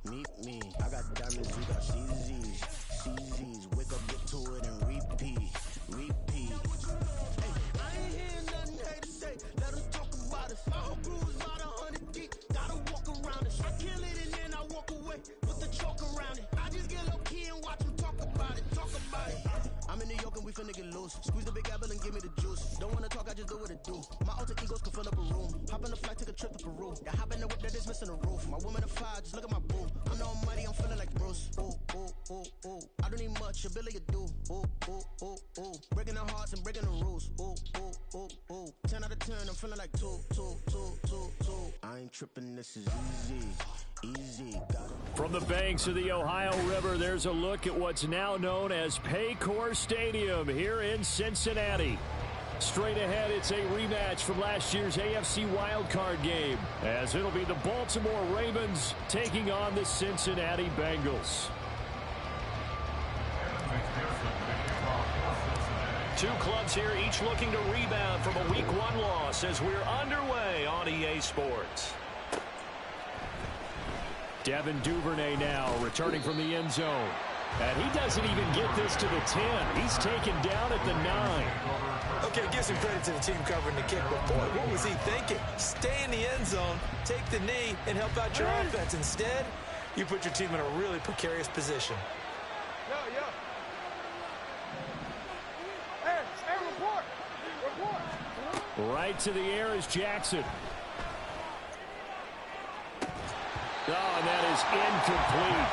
Meet me. I got diamonds, you got CZs. CZs, wake up, get to it, and repeat. Hey, I ain't hearing nothing hate to say. Let them talk about us. My whole crew is about 100 deep. Gotta walk around it. I kill it and then I walk away with the chalk around it. I just get low key and watch them talk about it. I'm in New York and we finna get loose. Squeeze the big apple and give me the juice. Don't wanna talk, I just do what it do. My alter egos can fill up a room. Hop on the flight, take a trip to Peru. Yeah, hop in the whip that is missing a roof. My woman a fire, just look at my boo. I'm the almighty, I'm feeling like Bruce. Ooh. I don't need much, ability to do. Ooh. Breaking the hearts and breaking the rules. Ooh. 10 out of 10, I'm feeling like two. I ain't tripping, this is easy. From the banks of the Ohio River, there's a look at what's now known as Paycor Stadium here in Cincinnati. Straight ahead, it's a rematch from last year's AFC wildcard game, as it'll be the Baltimore Ravens taking on the Cincinnati Bengals. Two clubs here, each looking to rebound from a Week 1 loss as we're underway on EA Sports. Devin Duvernay now returning from the end zone. And he doesn't even get this to the 10. He's taken down at the 9. Okay, give some credit to the team covering the kick, but boy, what was he thinking? Stay in the end zone, take the knee, and help out your offense. Instead, you put your team in a really precarious position. Yo. Hey, report. Right to the air is Jackson. Oh, and that is incomplete.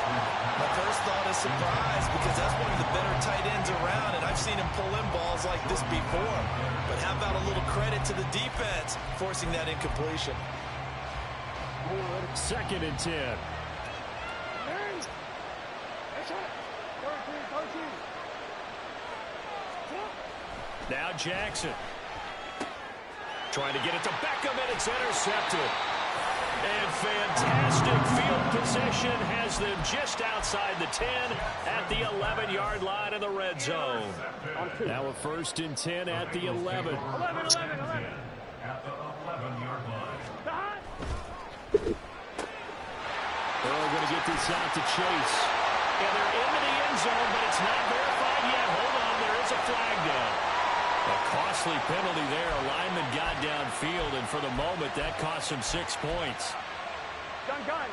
My first thought is surprise because that's one of the better tight ends around, and I've seen him pull in balls like this before. But how about a little credit to the defense forcing that incompletion? 2nd and 10. Now Jackson. Trying to get it to Beckham, and it's intercepted. And fantastic field possession has them just outside the 10 at the 11-yard line in the red zone. Now a 1st and 10 at the 11. 11. At the 11-yard line. Earl going to get this out to Chase. And they're into the end zone, but it's not verified yet. Hold on, there is a flag down. A costly penalty there. A lineman got downfield, and for the moment, that cost him 6 points. Gun.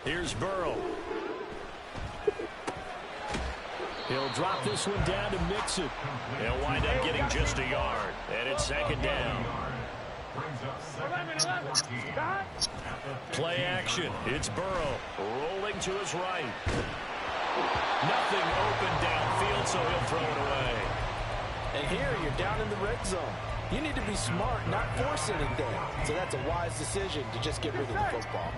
Here's Burrow. He'll drop this one down to Mixon. He'll wind up getting just a yard, and it's 2nd down. Play action. It's Burrow rolling to his right. Nothing open downfield, so he'll throw it away. And here you're down in the red zone. You need to be smart, not force anything. So that's a wise decision to just get rid of the football.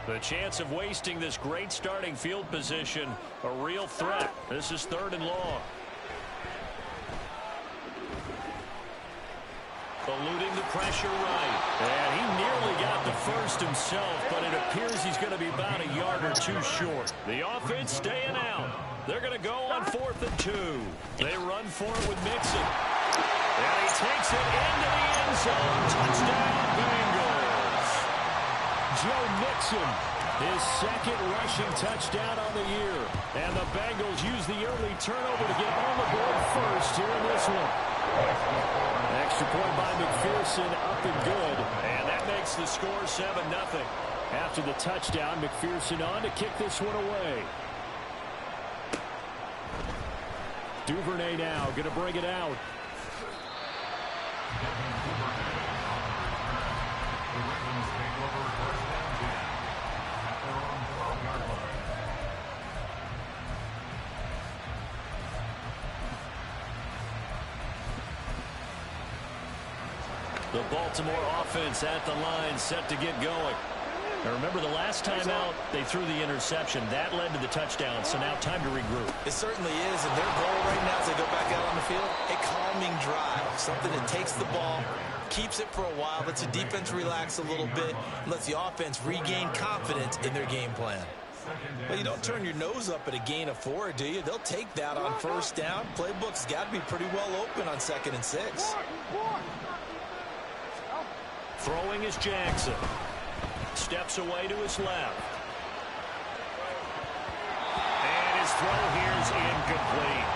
The chance of wasting this great starting field position, a real threat. This is 3rd and long. Eluding the pressure right. And he nearly got the first himself, but it appears he's going to be about a yard or two short. The offense staying out. They're going to go on 4th and 2. They run for it with Mixon. And he takes it into the end zone. Touchdown, Bengals. Joe Mixon, his 2nd rushing touchdown on the year. And the Bengals use the early turnover to get on the board first here in this one. Extra point by McPherson, up and good. And that makes the score 7-0. After the touchdown, McPherson on to kick this one away. Duvernay now going to bring it out. The Baltimore offense at the line, set to get going. Now remember, the last time out, they threw the interception. That led to the touchdown, so now time to regroup. It certainly is, and their goal right now as they go back out on the field, a calming drive, something that takes the ball, keeps it for a while, lets the defense relax a little bit, and lets the offense regain confidence in their game plan. Well, you don't turn your nose up at a gain of 4, do you? They'll take that on 1st down. Playbook's got to be pretty well open on 2nd and 6. Throwing is Jackson. Steps away to his left. And his throw here is incomplete.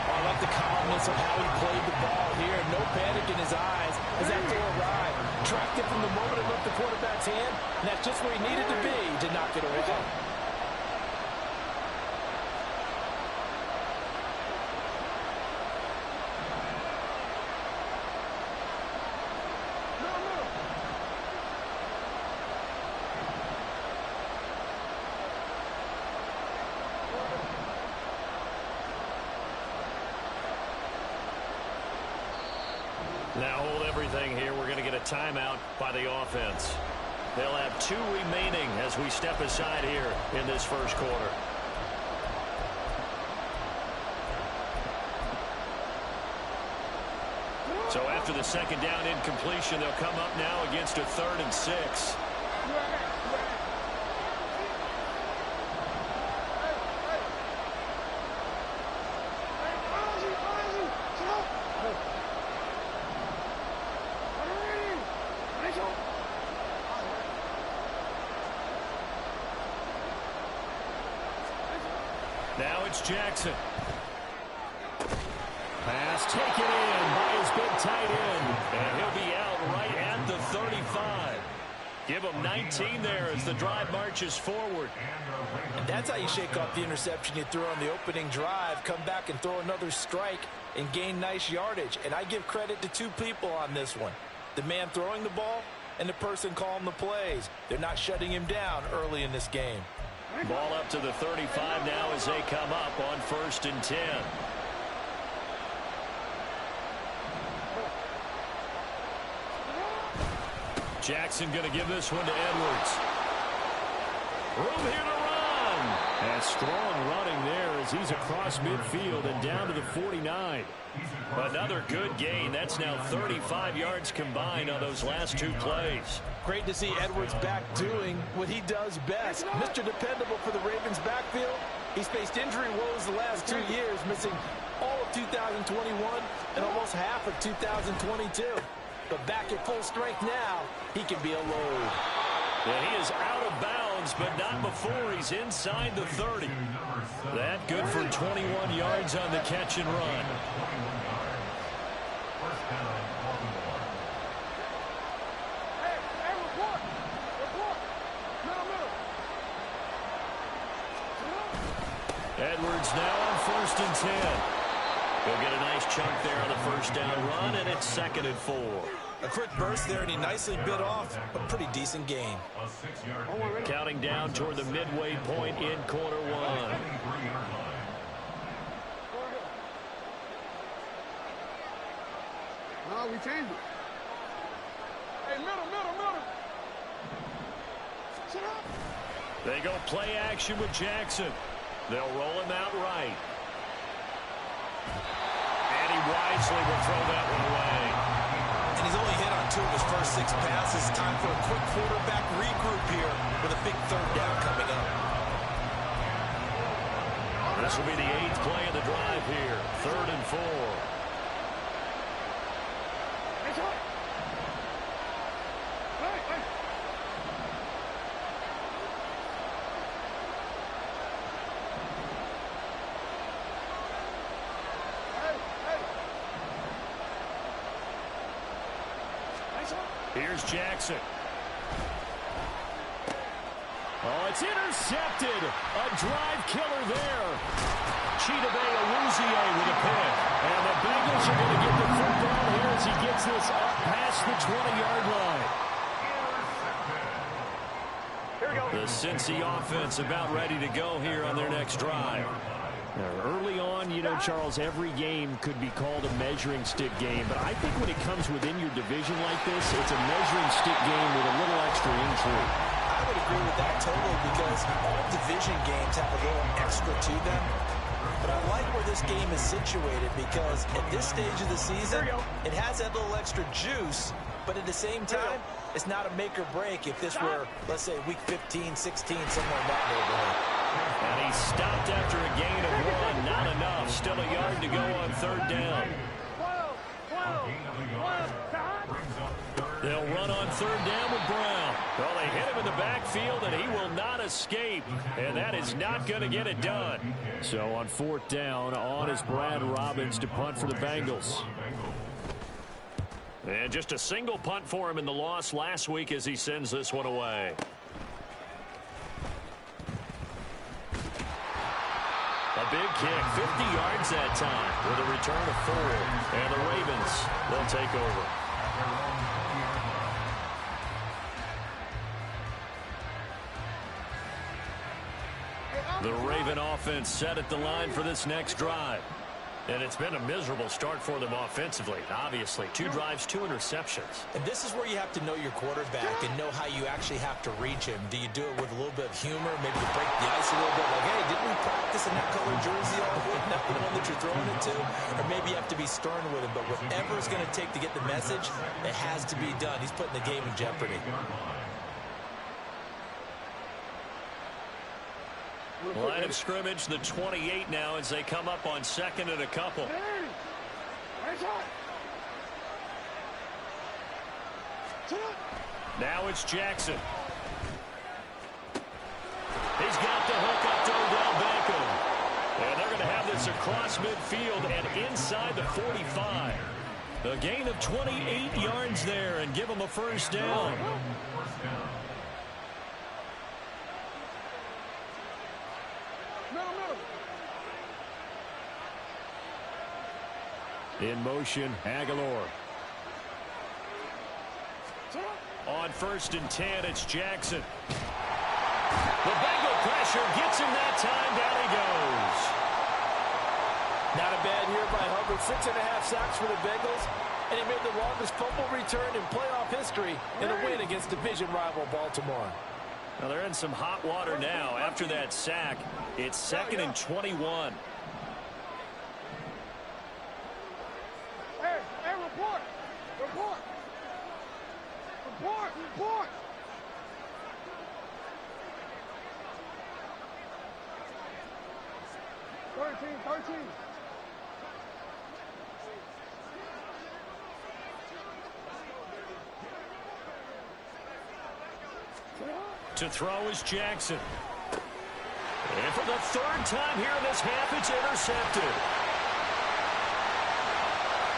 I like the calmness of how he played the ball here. No panic in his eyes as that throw arrived. Tracked it from the moment it left the quarterback's hand, and that's just where he needed to be to knock it away. Now hold everything here. We're going to get a timeout by the offense. They'll have 2 remaining as we step aside here in this first quarter. So after the second down incompletion, they'll come up now against a 3rd and 6. Now it's Jackson. Pass taken in by his big tight end. And he'll be out right at the 35. Give him 19 there as the drive marches forward. And that's how you shake off the interception you threw on the opening drive. Come back and throw another strike and gain nice yardage. And I give credit to 2 people on this one. The man throwing the ball and the person calling the plays. They're not shutting him down early in this game. Ball up to the 35 now as they come up on 1st and 10. Jackson going to give this one to Edwards. Room here to run. And strong running there as he's across midfield and down to the 49. Another good gain. That's now 35 yards combined on those last 2 plays. Great to see Edwards back doing what he does best. Mr. Dependable for the Ravens backfield. He's faced injury woes the last 2 years, missing all of 2021 and almost half of 2022. But back at full strength now, he can be a load. Yeah, he is out of bounds, but not before he's inside the 30. That good for 21 yards on the catch and run. Edwards now on 1st and 10. He'll get a nice chunk there on the first down run, and it's 2nd and 4. A quick burst there, and he nicely bit off a pretty decent gain. Counting down toward the midway point in quarter 1. No, we changed it. Hey, middle. Sit up. They go play action with Jackson. They'll roll him out right. And he wisely will throw that one away. And he's only hit on 2 of his first 6 passes. Time for a quick quarterback regroup here with a big 3rd down coming up. This will be the 8th play of the drive here. 3rd and 4. Here's Jackson. Oh, it's intercepted. A drive killer there. Chidobe Awuzie with a pick. And the Bengals are going to get the football here as he gets this up past the 20-yard line. Here we go. The Cincy offense about ready to go here on their next drive. Now, early on, you know, Charles, every game could be called a measuring stick game. But I think when it comes within your division like this, it's a measuring stick game with a little extra intrigue. I would agree with that totally because all division games have a little extra to them. But I like where this game is situated because at this stage of the season, it has that little extra juice. But at the same time, it's not a make or break if this were, let's say, week 15, 16, somewhere in that neighborhood. And he stopped after a gain of 1. Not enough. Still a yard to go on 3rd down. Gain of the yard brings up 3rd They'll run on third down with Brown. Well, they hit him in the backfield, and he will not escape. And that is not going to get it done. So on fourth down, on is Brad Robbins to punt for the Bengals. And just a single punt for him in the loss last week as he sends this one away. A big kick, 50 yards that time with a return of 4. And the Ravens, they'll take over. The Raven offense set at the line for this next drive. And it's been a miserable start for them offensively, obviously. 2 drives, 2 interceptions. And this is where you have to know your quarterback and know how you actually have to reach him. Do you do it with a little bit of humor? Maybe you break the ice a little bit, like, hey, didn't we practice in that color jersey all week? Not the one that you're throwing it to? Or maybe you have to be stern with him. But whatever it's going to take to get the message, it has to be done. He's putting the game in jeopardy. Line of scrimmage, the 28 now as they come up on second and a couple. Now it's Jackson. He's got the hook up to Odell Beckham. And they're going to have this across midfield and inside the 45. A gain of 28 yards there and give them a first down. In motion, Aguilar. On first and 10, it's Jackson. The Bengal pressure gets him that time. Down he goes. Not a bad year by Hubbard. 6.5 sacks for the Bengals. And he made the longest fumble return in playoff history in a win against division rival Baltimore. Now they're in some hot water now. After that sack, it's 2nd and 21. Report! 13. To throw is Jackson. And for the 3rd time here in this half, it's intercepted.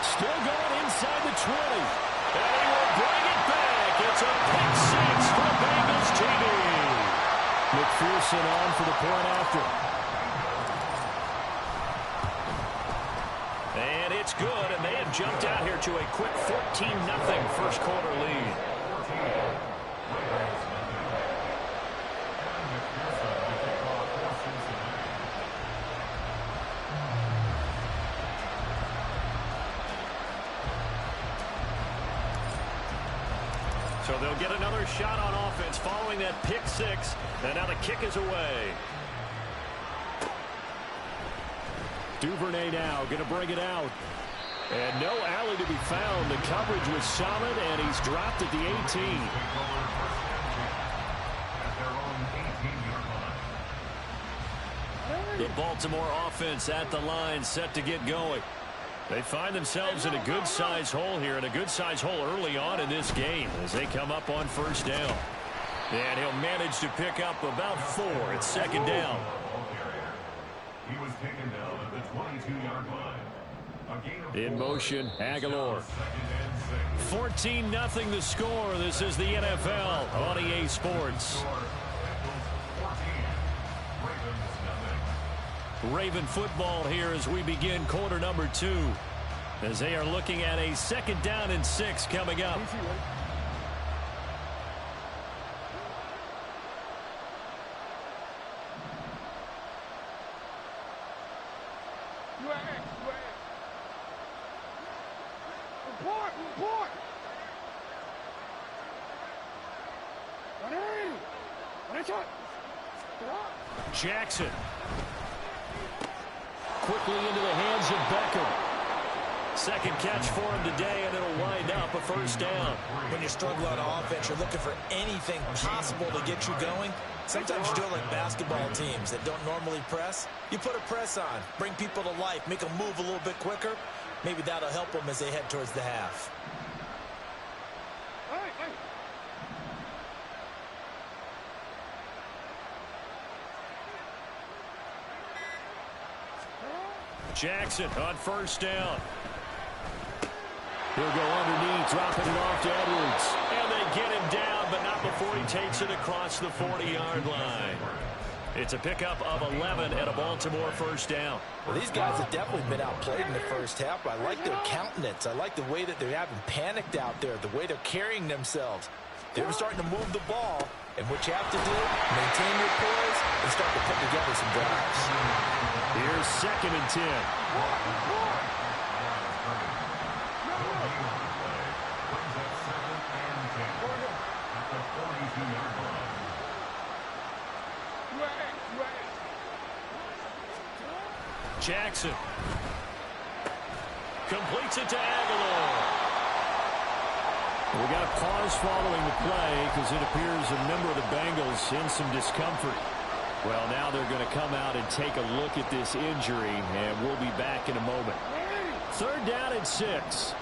Still going inside the 20. And he will bring it back. It's a pick 6 for the Bengals TD. McPherson on for the point after. And it's good, and they have jumped out here to a quick 14-0 first quarter lead. So they'll get another shot on offense following that pick 6. And now the kick is away. Duvernay now going to bring it out. And no alley to be found. The coverage was solid, and he's dropped at the 18. The Baltimore offense at the line, set to get going. They find themselves in a good-sized hole here, and a good-sized hole early on in this game as they come up on first down. And he'll manage to pick up about 4 at 2nd down. He was taken down at the 22-yard line. In motion, Aguilar. 14-0 the score. This is the NFL on EA Sports. Raven football here as we begin quarter number 2. As they are looking at a 2nd down and 6 coming up. Report! Jackson. Quickly into the hands of Beckham. 2nd catch for him today, and it'll wind up a first down. When you struggle on offense, you're looking for anything possible to get you going. Sometimes you do it like basketball teams that don't normally press. You put a press on, bring people to life, make them move a little bit quicker. Maybe that'll help them as they head towards the half. Jackson on first down. He'll go underneath, dropping it off to Edwards. And they get him down, but not before he takes it across the 40-yard line. It's a pickup of 11 and a Baltimore first down. Well, these guys have definitely been outplayed in the first half, but I like their countenance. I like the way that they haven't panicked out there, the way they're carrying themselves. They're starting to move the ball, and what you have to do, maintain your poise and start to put together some drives. Here's 2nd and 10. Jackson completes it to Aguilar. We got a pause following the play because it appears a member of the Bengals in some discomfort. Well, now they're going to come out and take a look at this injury, and we'll be back in a moment. 3rd down and 6.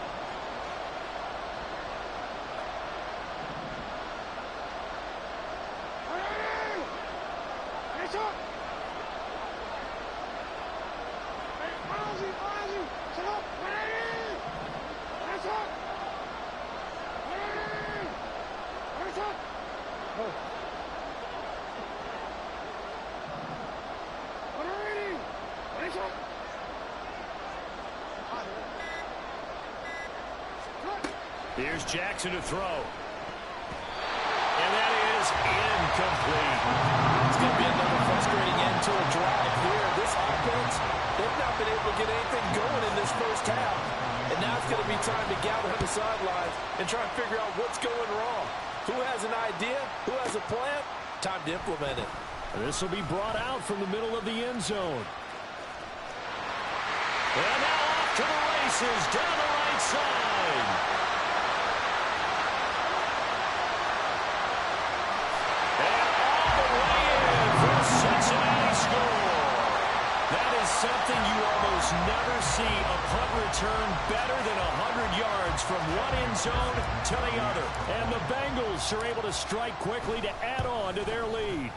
Here's Jackson to throw. And that is incomplete. It's going to be another frustrating end to a drive here. This offense, they've not been able to get anything going in this first half. And now it's going to be time to gather on the sidelines and try and figure out what's going wrong. Who has an idea? Who has a plan? Time to implement it. This will be brought out from the middle of the end zone. And now off to the races down the right side. Cincinnati score. That is something you almost never see. A punt return better than 100 yards from one end zone to the other. And the Bengals are able to strike quickly to add on to their lead.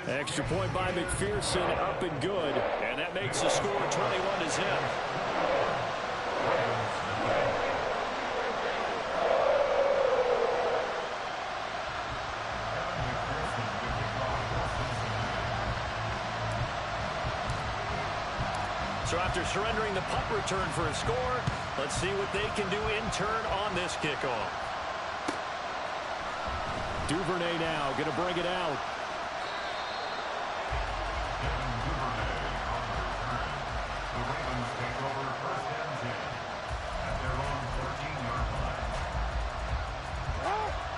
Extra point by McPherson, up and good. And that makes the score 21-0. So after surrendering the punt return for a score, let's see what they can do in turn on this kickoff. Duvernay now going to bring it out. The Ravens take over 1st and 10 at their own 14-yard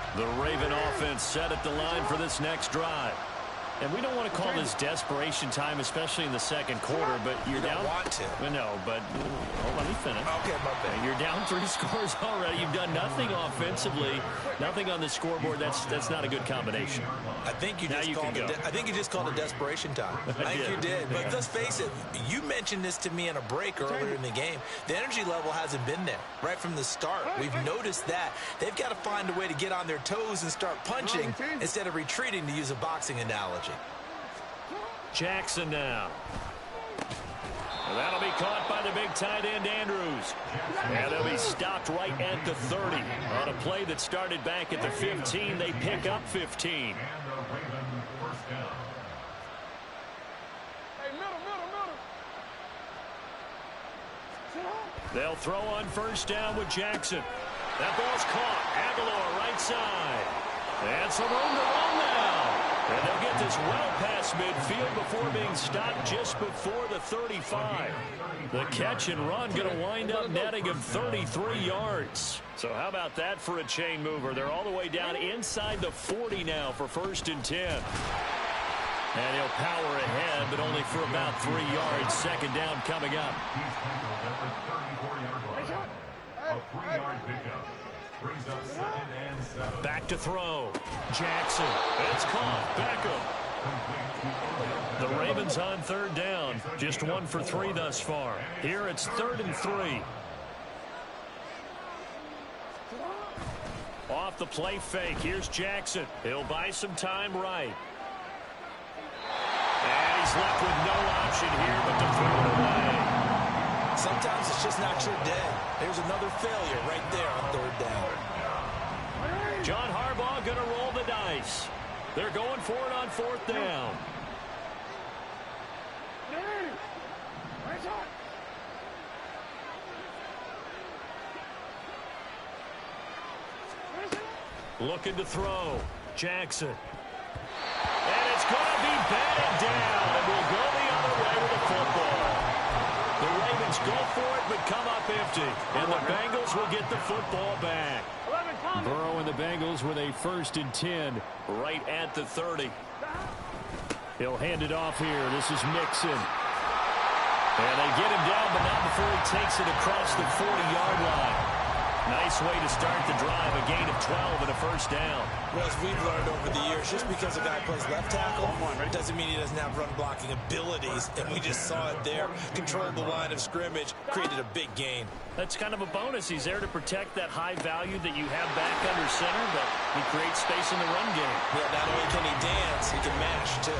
line. The Raven offense set at the line for this next drive. And we don't want to call this desperation time, especially in the second quarter, but you're down. You don't want to. Well, no, but let me finish. Okay, my bad. You're down 3 scores already. You've done nothing offensively, nothing on the scoreboard. That's not a good combination. I think you just called it desperation time. I think you did. But let's face it, you mentioned this to me in a break earlier in the game. The energy level hasn't been there right from the start. We've noticed that. They've got to find a way to get on their toes and start punching instead of retreating, to use a boxing analogy. Jackson now. And that'll be caught by the big tight end, Andrews. And they'll be stopped right at the 30. On a play that started back at the 15, they pick up 15. And the Raven first down. Hey, middle. They'll throw on first down with Jackson. That ball's caught. Aguilar right side. And some room to run now. And they'll get this well past midfield before being stopped just before the 35. The catch and run going to wind up netting him 33 yards. So how about that for a chain mover? They're all the way down inside the 40 now for 1st and 10. And he'll power ahead, but only for about 3 yards. 2nd down coming up. He's tackled at the 34-yard line. A 3-yard pickup. Brings up 2nd and 7. Back to throw. Jackson. It's caught. Beckham. The Ravens on 3rd down. Just 1 for 3 thus far. Here it's 3rd and 3. Off the play fake. Here's Jackson. He'll buy some time right. And he's left with no option here but to throw it away. sometimes it's just not your day. There's another failure right there on third down. John Harbaugh going to roll the dice. They're going for it on fourth down. Looking to throw. Jackson. And it's going to be batted down. And we'll go the other way with the football. The Ravens go for it but come up empty. And the Bengals will get the football back. Burrow and the Bengals with a 1st and 10 right at the 30. He'll hand it off here. This is Mixon. And they get him down, but not before he takes it across the 40-yard line. Nice way to start the drive, a gain of 12 and a 1st down. Well, as we've learned over the years, just because a guy plays left tackle doesn't mean he doesn't have run-blocking abilities, and we just saw it there. Controlled the line of scrimmage, created a big gain. That's kind of a bonus. He's there to protect that high value that you have back under center, but he creates space in the run game. Yeah, not only can he dance, he can mash, too.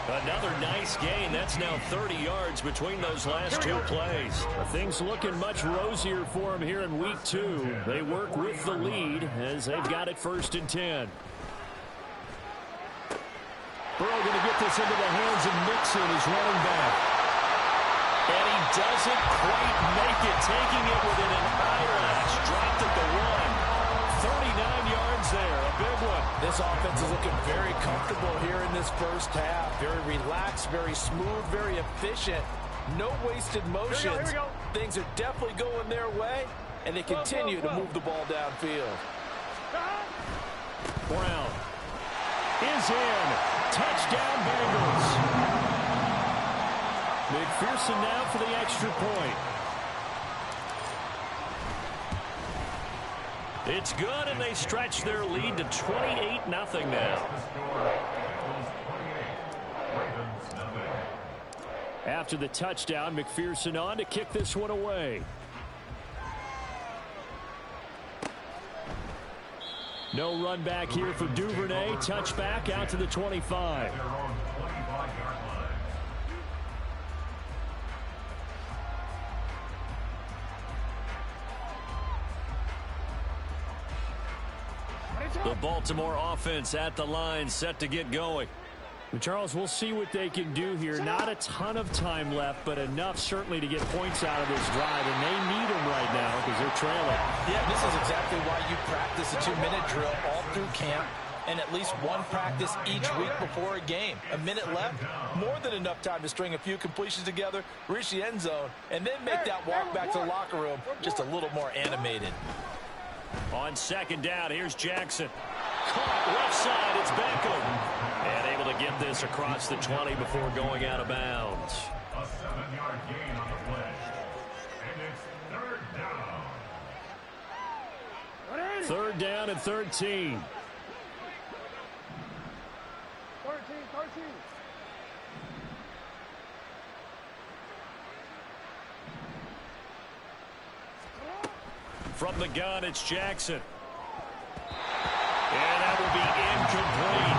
Another nice gain. That's now 30 yards between those last 2 plays. Things looking much rosier for him here in week 2. They work with the lead as they've got it 1st and 10. Burrow going to get this into the hands of Mixon, his running back. And he doesn't quite make it, taking it within an eyelash. Dropped at the 1. 39 yards there, a big one. This offense is looking very comfortable here in this first half. Very relaxed, very smooth, very efficient. No wasted motions. Here we go. Things are definitely going their way, and they continue to move the ball downfield. Brown is in. Touchdown, Bengals. McPherson now for the extra point. It's good, and they stretch their lead to 28-0 now. After the touchdown, McPherson on to kick this one away. No run back here for Duvernay. Touchback out to the 25. The Baltimore offense at the line, set to get going. Charles, we'll see what they can do here. Not a ton of time left, but enough certainly to get points out of this drive, and they need them right now because they're trailing. Yeah, this is exactly why you practice a 2-minute drill all through camp and at least one practice each week before a game. A minute left, more than enough time to string a few completions together, reach the end zone, and then make that walk back to the locker room just a little more animated. On 2nd down, here's Jackson. Caught left side, it's Beckham. And able to get this across the 20 before going out of bounds. A 7-yard gain on the play. And it's 3rd down. 3rd down and 13. 13. From the gun, it's Jackson. And that will be incomplete.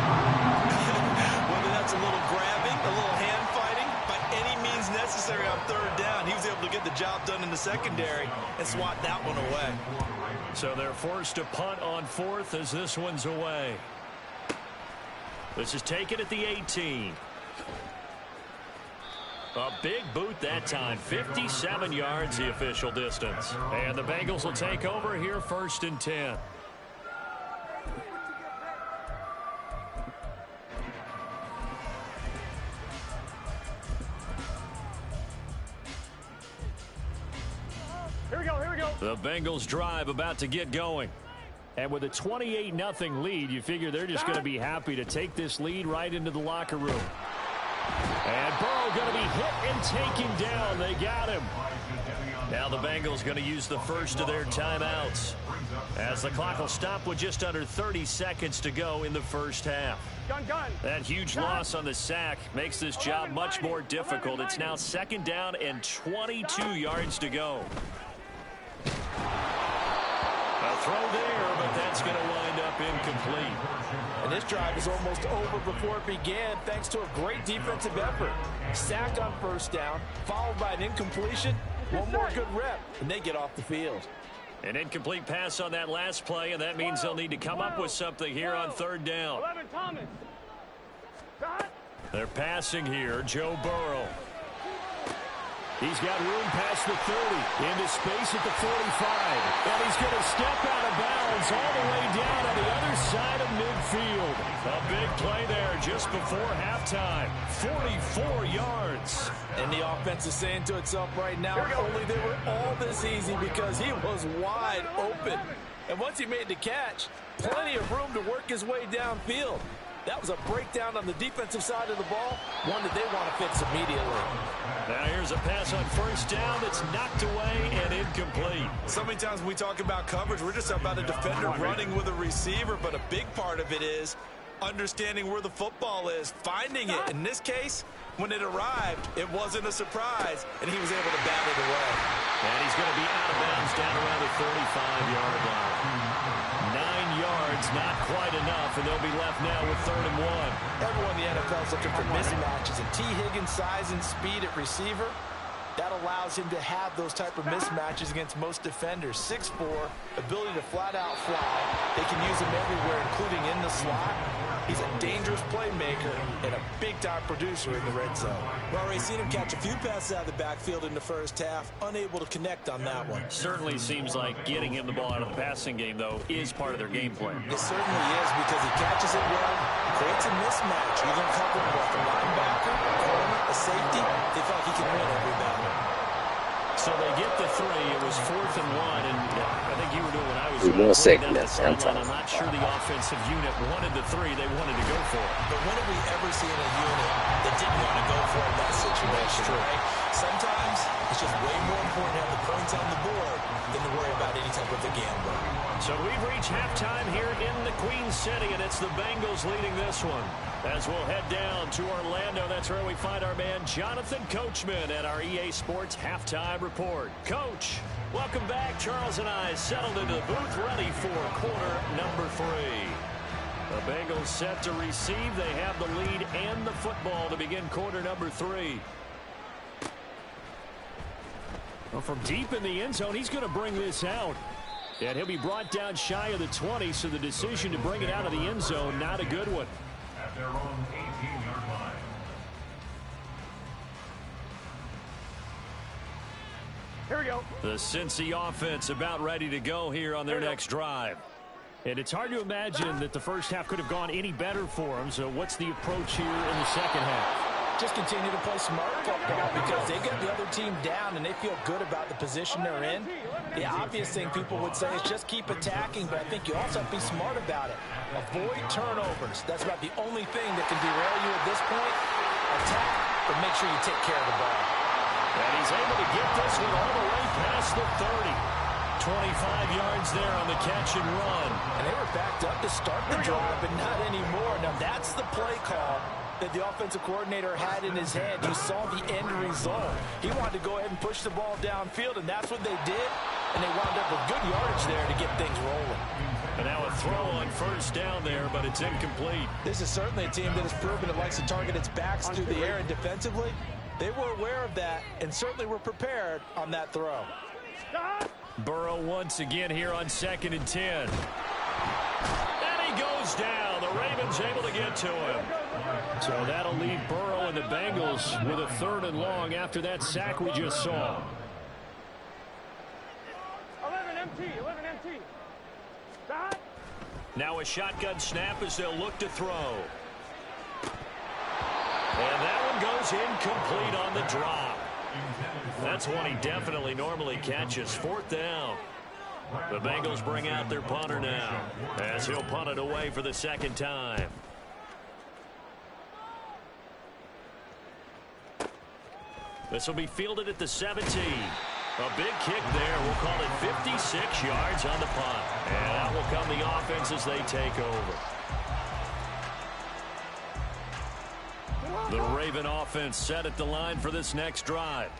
Whether that's a little grabbing, a little hand fighting, by any means necessary on 3rd down, he was able to get the job done in the secondary and swat that one away. So they're forced to punt on 4th as this one's away. This is taken at the 18. A big boot that time. 57 yards the official distance. And the Bengals will take over here 1st and 10. Here we go. The Bengals drive about to get going. And with a 28-0 lead, you figure they're just going to be happy to take this lead right into the locker room. And Burrow going to be hit and taken down. They got him. Now the Bengals going to use the first of their timeouts, as the clock will stop with just under 30 seconds to go in the first half. Gun. That huge loss on the sack makes this job much more difficult. It's now 2nd down and 22 yards to go. A throw there, but that's going to wind up incomplete. And this drive is almost over before it began thanks to a great defensive effort. Sacked on 1st down, followed by an incompletion, One more good rep, and they get off the field. An incomplete pass on that last play, and that means they'll need to come up with something here on third down. They're passing here. Joe Burrow. He's got room past the 30, into space at the 45, and he's going to step out of bounds all the way down on the other side of midfield. A big play there just before halftime. 44 yards. And the offense is saying to itself right now, only they were all this easy because he was wide open. And once he made the catch, plenty of room to work his way downfield. That was a breakdown on the defensive side of the ball, one that they want to fix immediately. Now here's a pass on first down that's knocked away and incomplete. So many times when we talk about coverage, we're just about a defender running with a receiver, but a big part of it is understanding where the football is, finding it. In this case, when it arrived, it wasn't a surprise, and he was able to bat it away. And he's going to be out of bounds down around the 35-yard line. 9 yards, not quite enough, and they'll be left now with 3rd and 1. Everyone in the NFL is looking for mismatches, and T. Higgins' size and speed at receiver, that allows him to have those type of mismatches against most defenders. 6'4", ability to flat-out fly. They can use him everywhere, including in the slot. He's a dangerous playmaker and a big-time producer in the red zone. Well, we've seen him catch a few passes out of the backfield in the first half, unable to connect on that one. Certainly seems like getting him the ball out of the passing game, though, is part of their game plan. It certainly is because he catches it well, creates a mismatch. You're going to cover him with a linebacker, a corner, a safety. They feel like he can win every battle. So they get the 3. It was 4th and 1, and I think you were doing what I was doing. I'm not sure the offensive unit wanted the 3. They wanted to go for it. But when have we ever seen a unit that didn't want to go for it in that situation, right? Sometimes it's just way more important to have the points on the board than to worry about any type of a gamble. So we've reached halftime here in the Queen City, and it's the Bengals leading this one. As we'll head down to Orlando, that's where we find our man Jonathan Coachman at our EA Sports Halftime Report. Coach, welcome back. Charles and I settled into the booth, ready for quarter number 3. The Bengals set to receive. They have the lead and the football to begin quarter number 3. Well, from deep in the end zone, he's going to bring this out. And he'll be brought down shy of the 20, so the decision to bring it out of the end zone, not a good one. At their own 18-yard line. Here we go. The Cincy offense about ready to go here on their next drive. And it's hard to imagine that the first half could have gone any better for them. So what's the approach here in the second half? Just continue to play smart football because they get the other team down and they feel good about the position they're in. The obvious thing people would say is just keep attacking, but I think you also have to be smart about it. Avoid turnovers. That's about the only thing that can derail you at this point. Attack, but make sure you take care of the ball. And he's able to get this one all the way past the 30. 25 yards there on the catch and run. And they were backed up to start the drive, but not anymore. Now that's the play call that the offensive coordinator had in his head. You saw the end result. He wanted to go ahead and push the ball downfield, and that's what they did. And they wound up with good yardage there to get things rolling. And now a throw on first down there, but it's incomplete. This is certainly a team that has proven it likes to target its backs through the air and defensively. They were aware of that and certainly were prepared on that throw. Burrow once again here on 2nd and 10. And he goes down. The Ravens able to get to him. So that'll leave Burrow and the Bengals with a 3rd and long after that sack we just saw. 11 MT. Now a shotgun snap as they'll look to throw. And that one goes incomplete on the drop. That's one he definitely normally catches. 4th down. The Bengals bring out their punter now as he'll punt it away for the 2nd time. This will be fielded at the 17. A big kick there. We'll call it 56 yards on the punt. And out will come the offense as they take over. The Raven offense set at the line for this next drive.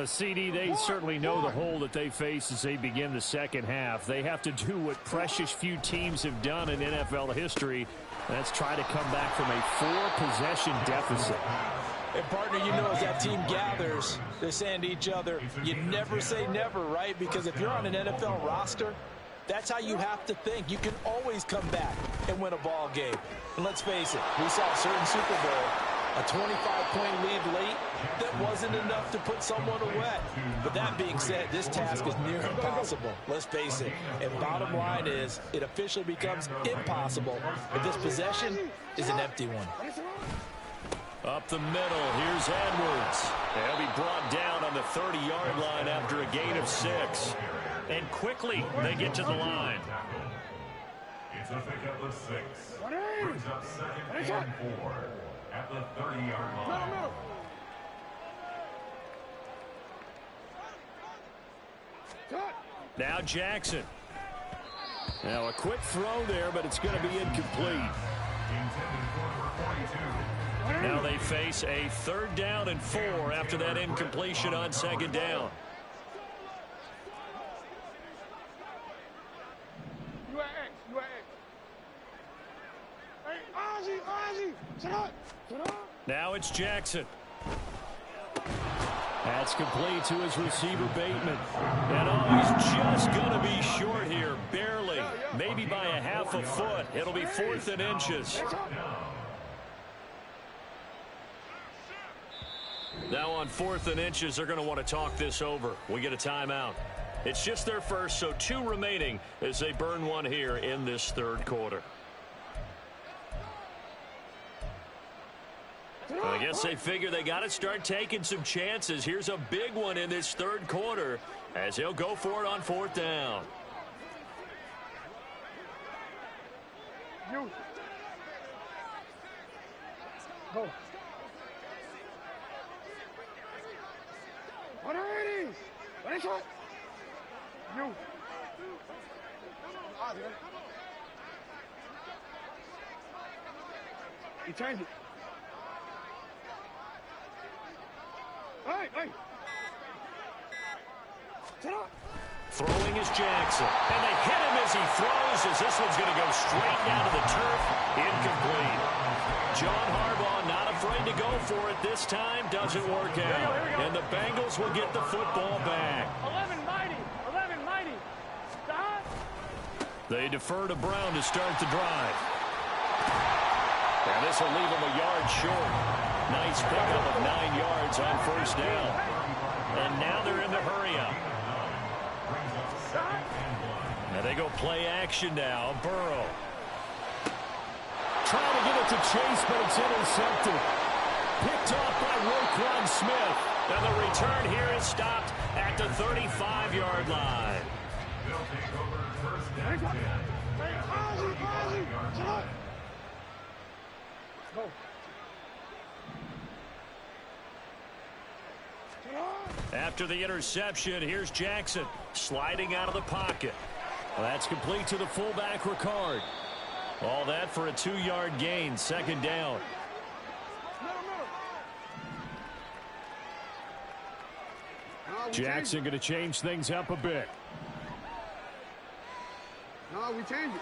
CD, they certainly know the hole that they face as they begin the second half. They have to do what precious few teams have done in NFL history. That's try to come back from a 4-possession deficit. And, partner, you know as that team gathers, they're saying to each other, you never say never, right? Because if you're on an NFL roster, that's how you have to think. You can always come back and win a ball game. And let's face it, we saw a certain Super Bowl, a 25-point lead late that wasn't enough to put someone away. But that being said, this task is near impossible. Let's face it. And bottom line is, it officially becomes impossible if this possession is an empty one. Up the middle, here's Edwards. They'll be brought down on the 30-yard line after a gain of 6. And quickly, they get to the line. It's a pickup of 6. Brings up 2nd and 4 at the 30-yard line. Now Jackson. Now a quick throw there, but it's going to be incomplete. Now they face a 3rd down and 4 after that incompletion on 2nd down. Now it's Jackson. That's complete to his receiver, Bateman. And he's just going to be short here, barely. Maybe by a half a foot. It'll be 4th and inches. Now on 4th and inches, they're going to want to talk this over. We get a timeout. It's just their first, so 2 remaining as they burn one here in this 3rd quarter. I guess they figure they got to start taking some chances. Here's a big one in this 3rd quarter as he'll go for it on 4th down. You. Go. 180. One shot. You. He changed it. Hey. Throwing is Jackson. And they hit him as he throws, as this one's going to go straight down to the turf. Incomplete. John Harbaugh not afraid to go for it this time. Doesn't work out. And the Bengals will get the football back. 11 mighty. Stop. They defer to Brown to start the drive. And this will leave him a yard short. Nice pickup of 9 yards on 1st down. And now they're in the hurry-up. Now they go play action now. Burrow. Trying to get it to Chase, but it's intercepted. Picked off by Roquan Smith. And the return here is stopped at the 35-yard line. They'll take over 1st and 10. Go. After the interception, here's Jackson sliding out of the pocket. Well, that's complete to the fullback, Ricard. All that for a 2-yard gain, 2nd down. Jackson going to change things up a bit. No, we changed it.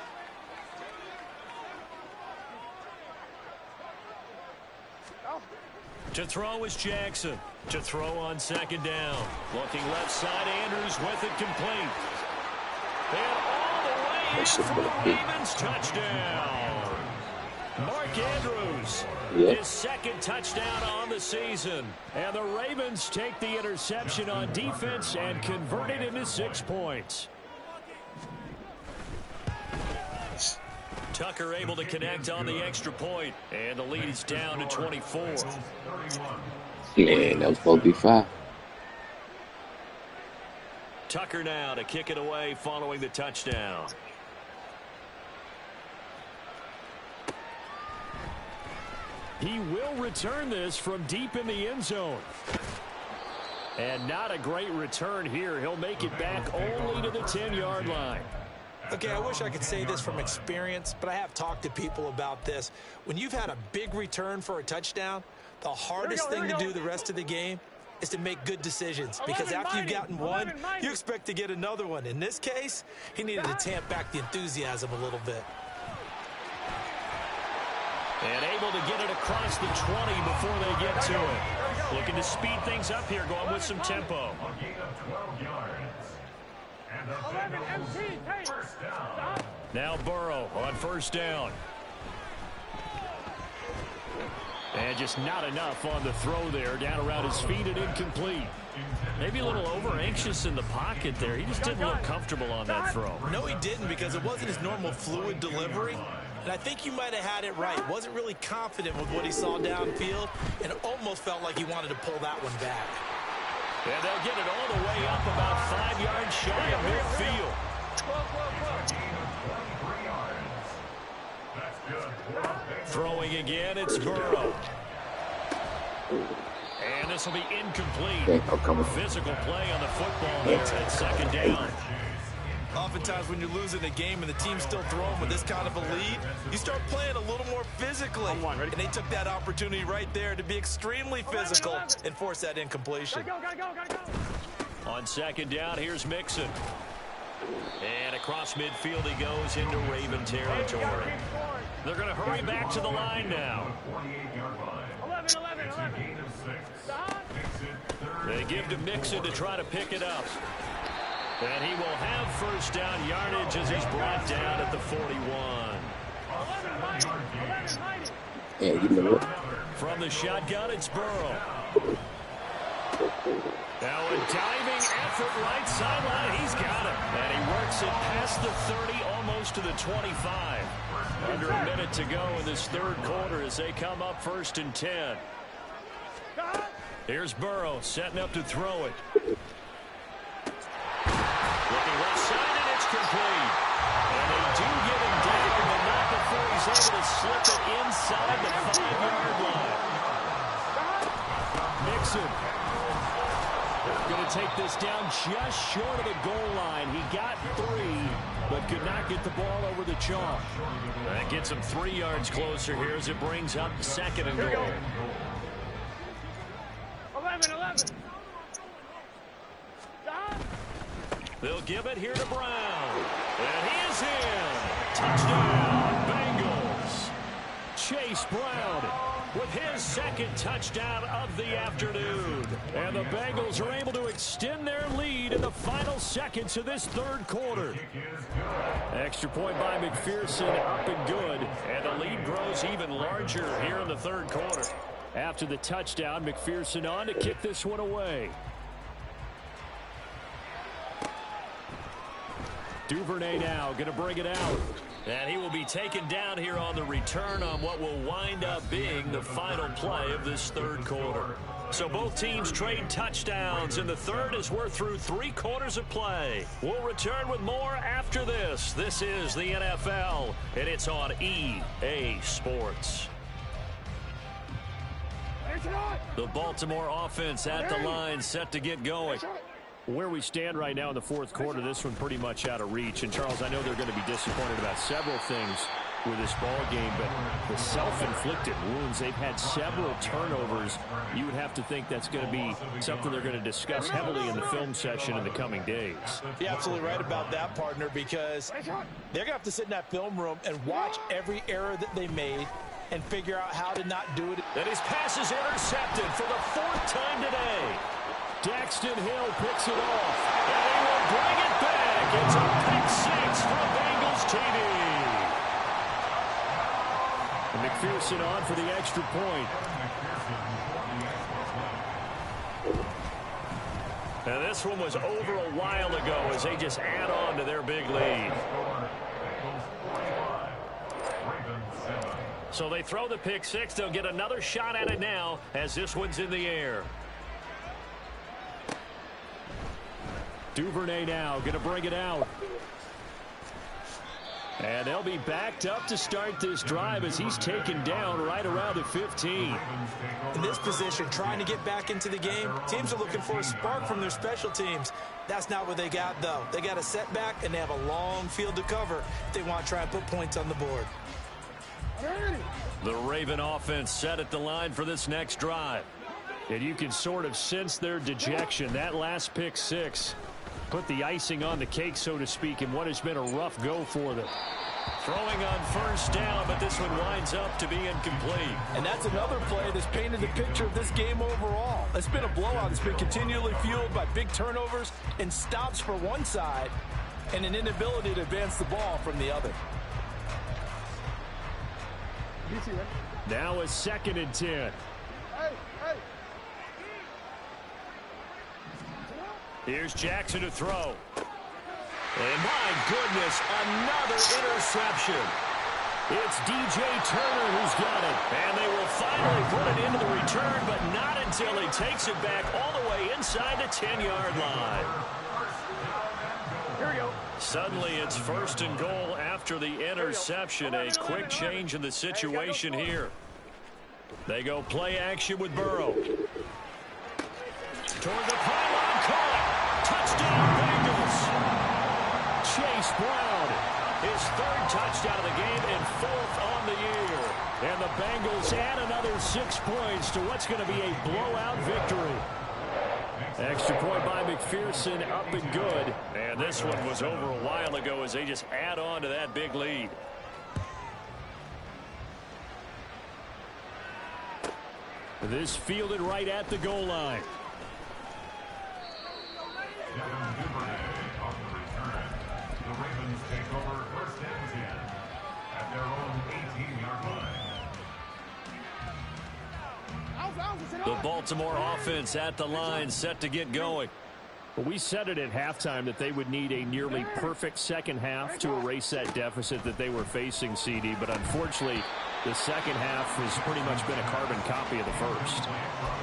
To throw is Jackson. To throw on 2nd down. Looking left side, Andrews with it complete. And all the way in for a Ravens touchdown. Mark Andrews, his 2nd touchdown on the season. And the Ravens take the interception on defense and convert it into 6 points. Tucker able to connect on the extra point, and the lead is down to 24. Yeah, that was supposed to be 5. Tucker now to kick it away following the touchdown. He will return this from deep in the end zone. And not a great return here. He'll make it back only to the 10-yard line. Okay, I wish I could say this from experience, but I have talked to people about this. When you've had a big return for a touchdown, the hardest thing to do the rest of the game is to make good decisions. Because after you've gotten one, you expect to get another one. In this case, he needed to tamp back the enthusiasm a little bit. And able to get it across the 20 before they get to it. Looking to speed things up here, going with some tempo. A gain of 12 yards. And the Bengals first down. Now Burrow on first down. And just not enough on the throw there. Down around his feet and incomplete. Maybe a little over-anxious in the pocket there. He just didn't look comfortable on that throw. No, he didn't, because it wasn't his normal fluid delivery. And I think you might have had it right. Wasn't really confident with what he saw downfield, and it almost felt like he wanted to pull that one back. And they'll get it all the way up about 5 yards shy of midfield. Throwing again, it's Burrow. And this will be incomplete. Physical play on the football there at second down. Oftentimes when you're losing a game and the team's still throwing with this kind of a lead, you start playing a little more physically. And they took that opportunity right there to be extremely physical and force that incompletion. On second down, here's Mixon. And across midfield he goes into Raven territory. They're going to hurry back to the line now. 48-yard line. 11. They give to Mixon to try to pick it up. And he will have first down yardage as he's brought down at the 41. Yeah, give me a look. From the shotgun, it's Burrow. Now a diving effort right sideline. He's got it. And he works it past the 30, almost to the 25. Under a minute to go in this third quarter as they come up 1st and 10. Here's Burrow setting up to throw it. Looking left side, and it's complete. And they do get him down, but not before he's able to slip it inside the 5-yard line. Mixon going to take this down just short of the goal line. He got 3, but could not get the ball over the chalk. That gets him 3 yards closer here as it brings up 2nd and goal. 11. They'll give it here to Brown. And he is in. Touchdown, Bengals. Chase Brown with his 2nd touchdown of the afternoon. And the Bengals are able to extend their lead in the final seconds of this third quarter. Extra point by McPherson, up and good. And the lead grows even larger here in the third quarter. After the touchdown, McPherson on to kick this one away. Duvernay now going to bring it out. And he will be taken down here on the return on what will wind up being the final play of this third quarter. So both teams trade touchdowns in the third as we're through 3 quarters of play. We'll return with more after this. This is the NFL, and it's on EA Sports. The Baltimore offense at the line, set to get going. Where we stand right now in the fourth quarter, this one pretty much out of reach. And, Charles, I know they're going to be disappointed about several things with this ball game, but the self-inflicted wounds, they've had several turnovers. You would have to think that's going to be something they're going to discuss heavily in the film session in the coming days. You're absolutely right about that, partner, because they're going to have to sit in that film room and watch every error that they made and figure out how to not do it. And his pass is intercepted for the 4th time today. Daxton Hill picks it off, and he will bring it back. It's a pick 6 from Bengals TV. And McPherson on for the extra point. And this one was over a while ago as they just add on to their big lead. So they throw the pick 6. They'll get another shot at it now as this one's in the air. Duvernay now going to bring it out. And they'll be backed up to start this drive as he's taken down right around the 15. In this position, trying to get back into the game, teams are looking for a spark from their special teams. That's not what they got, though. They got a setback, and they have a long field to cover if they want to try and put points on the board. The Raven offense set at the line for this next drive. And you can sort of sense their dejection. That last pick 6 put the icing on the cake, so to speak, in what has been a rough go for them. Throwing on first down, but this one winds up to be incomplete. And that's another play that's painted the picture of this game overall. It's been a blowout that's been continually fueled by big turnovers and stops for one side and an inability to advance the ball from the other. Now a 2nd and 10. Here's Jackson to throw. And my goodness, another interception. It's DJ Turner who's got it. And they will finally put it into the return, but not until he takes it back all the way inside the 10-yard line. Here we go. Suddenly it's 1st and goal after the interception. A quick change in the situation here. They go play action with Burrow. Toward the pylon, caught. Touchdown, Bengals. Chase Brown, his 3rd touchdown of the game and 4th on the year. And the Bengals add another 6 points to what's going to be a blowout victory. Extra point by McPherson, up and good. And this one was over a while ago as they just add on to that big lead. This fielded right at the goal line. Devin Duvernay on the return. The Ravens take over 1st and 10 at their own 18-yard line. The Baltimore offense at the line, set to get going. Well, we said it at halftime that they would need a nearly perfect second half to erase that deficit that they were facing, CD. But unfortunately, the second half has pretty much been a carbon copy of the first.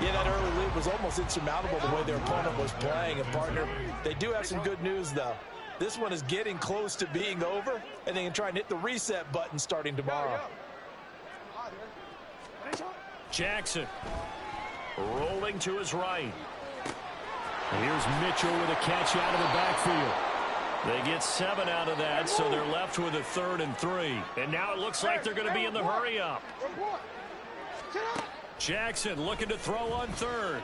Yeah, that early lead was almost insurmountable the way their opponent was playing. And, partner, they do have some good news, though. This one is getting close to being over, and they can try and hit the reset button starting tomorrow. Jackson rolling to his right. And here's Mitchell with a catch out of the backfield. They get 7 out of that, so they're left with a 3rd and 3. And now it looks like they're going to be in the hurry up. Jackson looking to throw on 3rd.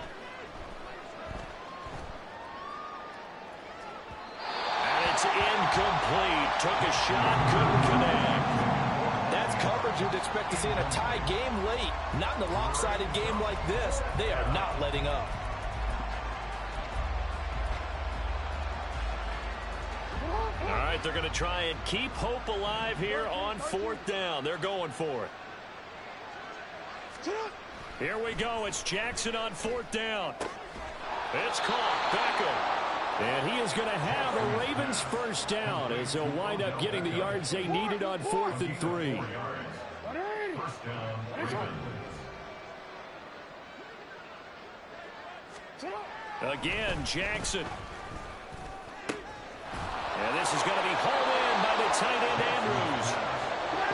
And it's incomplete. Took a shot, couldn't connect. That's coverage you'd expect to see in a tie game late. Not in a lopsided game like this. They are not letting up. All right, they're going to try and keep hope alive here on 4th down. They're going for it. Here we go. It's Jackson on 4th down. It's caught. Beckham. And he is going to have a Ravens 1st down as they'll wind up getting the yards they needed on 4th and 3. First down, Ravens. Again, Jackson. And this is going to be hauled in by the tight end, Andrews.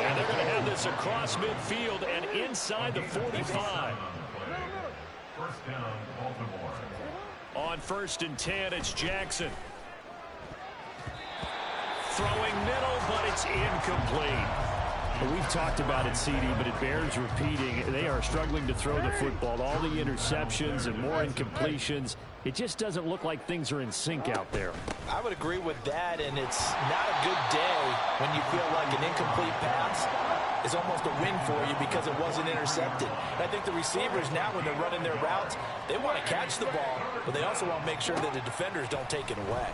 And they're going to have this across midfield and inside the 45. First down, Baltimore. On 1st and 10, it's Jackson. Throwing middle, but it's incomplete. Well, we've talked about it, CD, but it bears repeating. They are struggling to throw the football. All the interceptions and more incompletions. It just doesn't look like things are in sync out there. I would agree with that, and it's not a good day when you feel like an incomplete pass is almost a win for you because it wasn't intercepted. And I think the receivers now, when they're running their routes, they want to catch the ball, but they also want to make sure that the defenders don't take it away.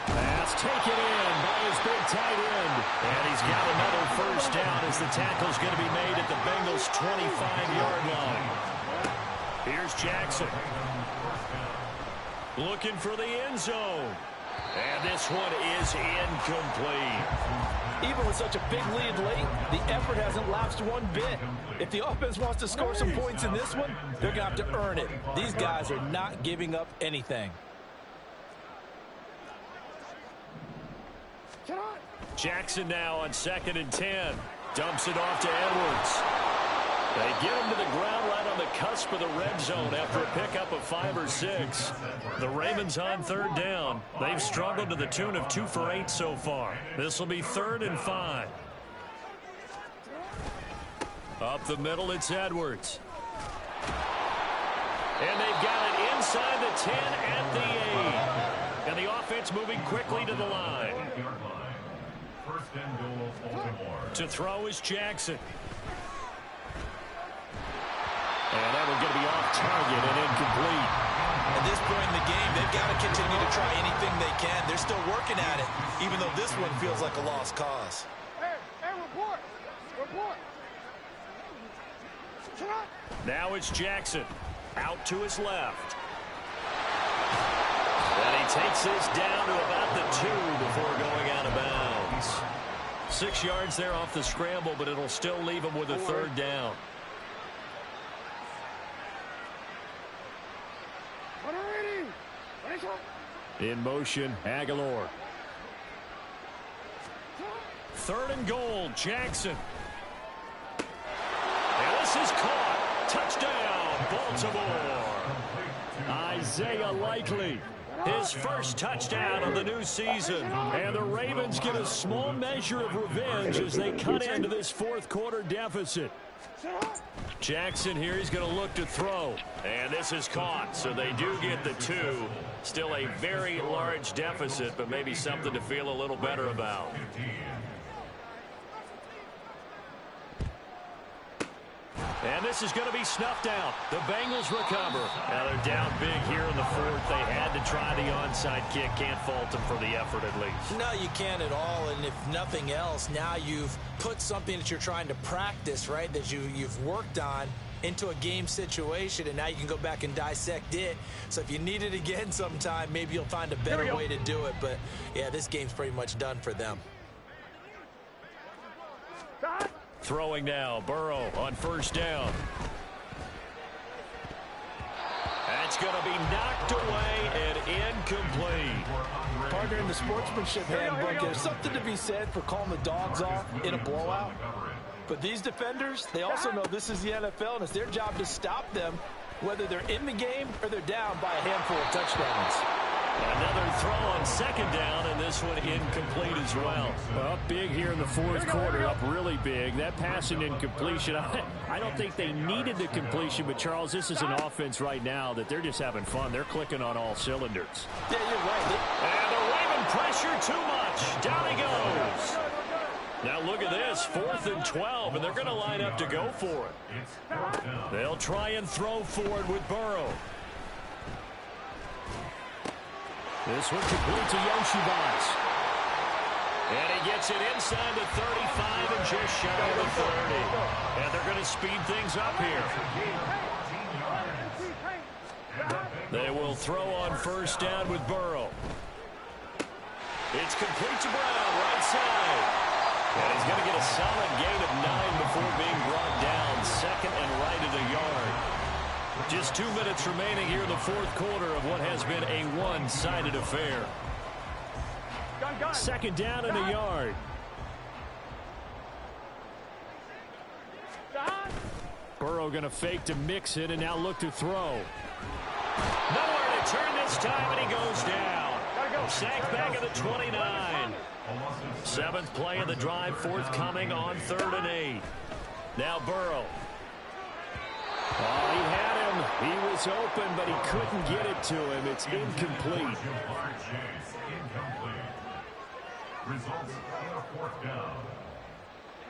Pass taken in by his big tight end. And he's got another 1st down as the tackle's going to be made at the Bengals' 25-yard line. Here's Jackson. Looking for the end zone. And this one is incomplete. Even with such a big lead late, the effort hasn't lapsed one bit. If the offense wants to score some points in this one, they're going to have to earn it. These guys are not giving up anything. Jackson now on 2nd and 10. Dumps it off to Edwards. They get him to the ground right on the cusp of the red zone after a pickup of 5 or 6. The Ravens on 3rd down. They've struggled to the tune of 2 for 8 so far. This will be 3rd and 5. Up the middle, it's Edwards. And they've got it inside the 10 at the 8. And the offense moving quickly to the line. First and goal, Baltimore. To throw is Jackson. And that one's going to be off target and incomplete. At this point in the game, they've got to continue to try anything they can. They're still working at it, even though this one feels like a lost cause. Hey, report. Report. Now it's Jackson. Out to his left. And he takes this down to about the 2 before going out of bounds. 6 yards there off the scramble, but it'll still leave him with a 3rd down. In motion, Aguilar. 3rd and goal, Jackson. And this is caught. Touchdown, Baltimore. Isaiah Likely. His first touchdown of the new season. And the Ravens get a small measure of revenge as they cut into this 4th quarter deficit. Jackson here, he's going to look to throw. And this is caught, so they do get the 2. Still a very large deficit, but maybe something to feel a little better about. And this is going to be snuffed out. The Bengals recover. Now they're down big here in the 4th. They had to try the onside kick. Can't fault them for the effort at least. No, you can't at all. And if nothing else, now you've put something that you're trying to practice, right, that you've worked on into a game situation, and now you can go back and dissect it. So if you need it again sometime, maybe you'll find a better way to do it. But, yeah, this game's pretty much done for them. Throwing now, Burrow on 1st down. That's going to be knocked away and incomplete. Partner, in the sportsmanship handbook, there's something to be said for calling the dogs off in a blowout. But these defenders, they also know this is the NFL, and it's their job to stop them, whether they're in the game or they're down by a handful of touchdowns. Another throw on 2nd down, and this one incomplete as well. Up big here in the 4th quarter, up really big. That pass and incompletion, I don't think they needed the completion, but Charles, this is an offense right now that they're just having fun. They're clicking on all cylinders. Yeah, you're right. And the Raven pressure too much. Down he goes. Now look at this, 4th and 12, and they're going to line up to go for it. They'll try and throw for it with Burrow. This one complete to Yoshibas. And he gets it inside the 35 and just shy of the 30. And they're going to speed things up here. They will throw on 1st down with Burrow. It's complete to Brown, right side. And he's going to get a solid gain of 9 before being brought down. 2nd and right at a yard. Just 2 minutes remaining here in the 4th quarter of what has been a one-sided affair. 2nd down and a yard. Burrow going to fake to mix it and now look to throw. Nowhere to turn this time, and he goes down. Sacked back at the 29. 7th play of the drive, forthcoming on 3rd and 8. Now Burrow. Oh, he had him. He was open, but he couldn't get it to him. It's incomplete. Results in a 4th down.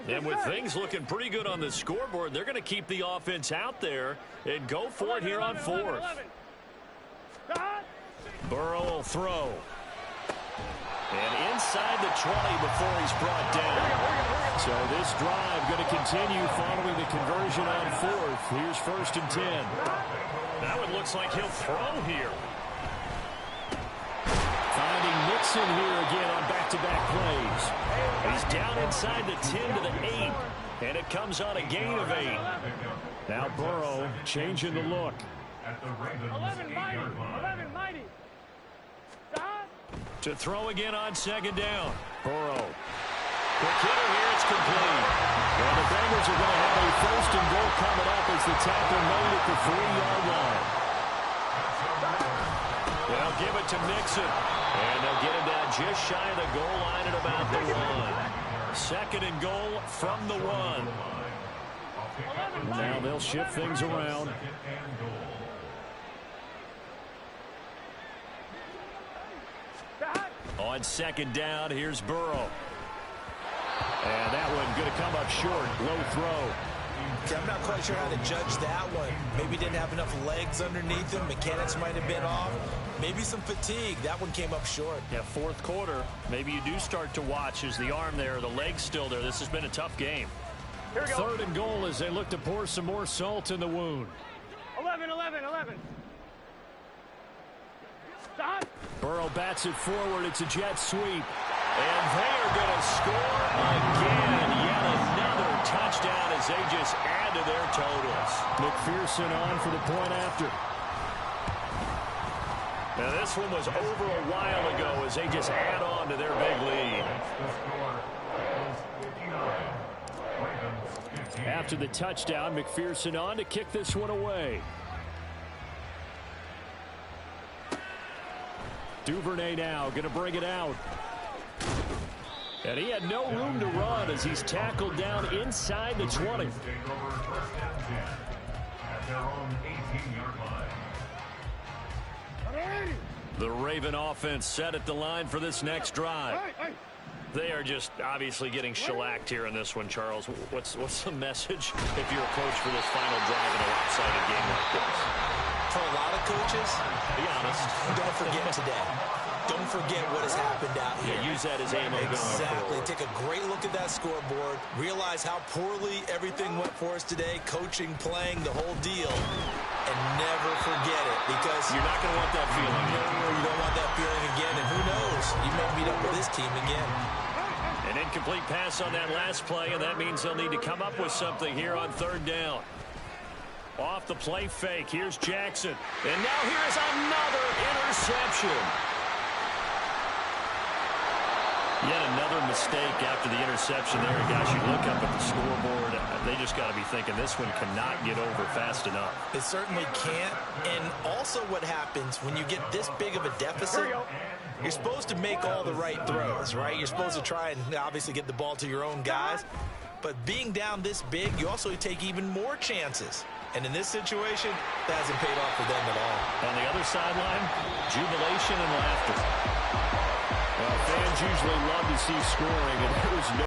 And with things looking pretty good on the scoreboard, they're going to keep the offense out there and go for it here on 4th. Burrow will throw. And inside the 20 before he's brought down. So this drive going to continue following the conversion on 4th. Here's 1st and 10. That one looks like he'll throw here. Finding Mixon here again on back-to-back plays. He's down inside the 10 to the 8. And it comes on a gain of 8. Now Burrow changing the look. At the Ravens 8-yard line. To throw again on 2nd down. Burrow. Quick hitter here, it's complete. Well, the Bengals are going to have a 1st and goal coming up as the tackle made at the 3-yard line. They'll give it to Mixon. And they'll get him down just shy of the goal line at about the 1. 2nd and goal from the 1. Now they'll shift things around. On 2nd down, here's Burrow. And that one going to come up short. Low throw. Okay, I'm not quite sure how to judge that one. Maybe didn't have enough legs underneath him. Mechanics might have been off. Maybe some fatigue. That one came up short. Yeah, fourth quarter. Maybe you do start to watch as the arm there, the leg's still there. This has been a tough game. Here we go. Third and goal as they look to pour some more salt in the wound. 11. Stop. Burrow bats it forward. It's a jet sweep. And they are going to score again. Yet another touchdown as they just add to their totals. McPherson on for the point after. Now this one was over a while ago as they just add on to their big lead. After the touchdown, McPherson on to kick this one away. Duvernay now going to bring it out. And he had no room to run as he's tackled down inside the 20. The Raven offense set at the line for this next drive. They are just obviously getting shellacked here in this one, Charles. What's the message if you're a coach for this final drive in a lopsided game like this? For a lot of coaches, Be honest. don't forget today. Don't forget what has happened out here. Yeah, use that as ammo going Exactly. forward. Take a great look at that scoreboard. Realize how poorly everything went for us today. Coaching, playing, the whole deal. And never forget it, because You're not going to want that feeling. you don't want that feeling again. And who knows? You may meet up with this team again. An incomplete pass on that last play, and that means they'll need to come up with something here on third down. Off the play fake, here's Jackson. And now here is another interception. Yet another mistake after the interception there. And guys, you look up at the scoreboard, they just got to be thinking this one cannot get over fast enough. It certainly can't. And also what happens when you get this big of a deficit, you're supposed to make all the right throws, right? You're supposed to try and obviously get the ball to your own guys. But being down this big, you also take even more chances. And in this situation, that hasn't paid off for them at all. On the other sideline, jubilation and laughter. Well, fans usually love to see scoring, and there was no